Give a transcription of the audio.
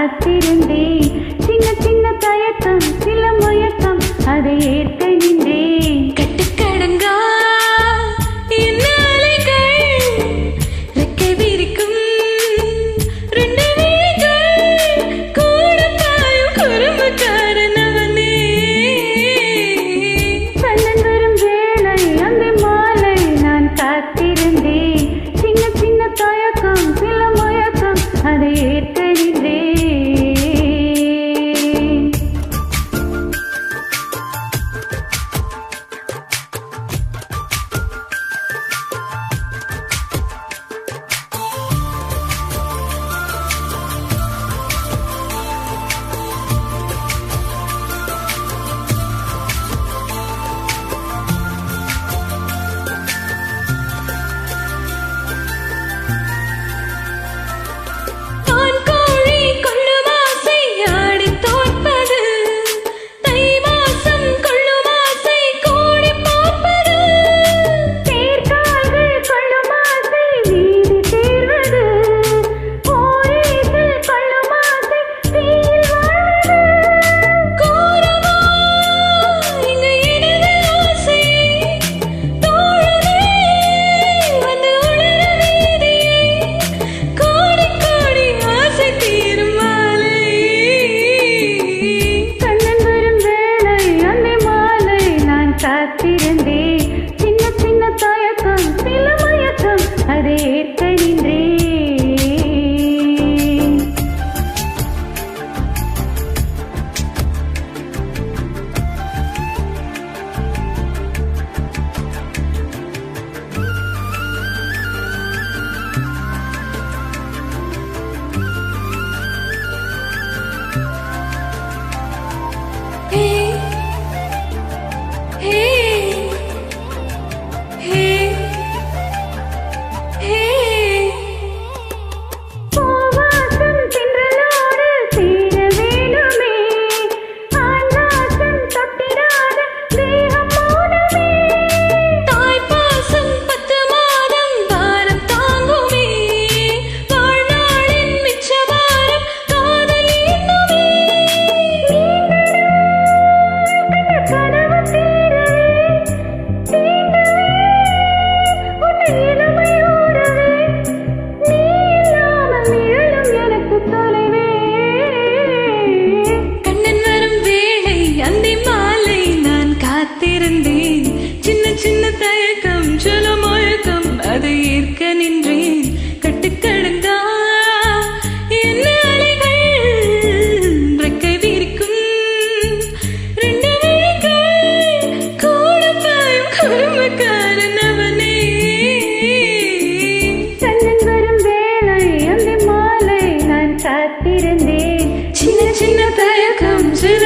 காத்திருந்தேன். சின்ன சின்ன தயக்கம் சில முயக்கம் அதை ஏற்க நின்றேன். கட்டுக்கடங்கா காத்திருந்தேன். சின்ன சின்ன தயக்கம் சில மயக்கம் அதை ஏற்க நின்றேன். சின்ன சின்ன தயக்கம் சில மயக்கம் அதை ஏற்க நின்றேன். கட்டுக்கடங்கா என்ன அலைகள் ரெக்கை விரிக்கும் ரெண்டு விழிகள் கூட பாயும் குறும்புக்காரன் அவனே. கண்ணன் வரும் வேளை அந்த மாலை நான் காத்திருந்தேன். சின்ன சின்ன தயக்கம் சில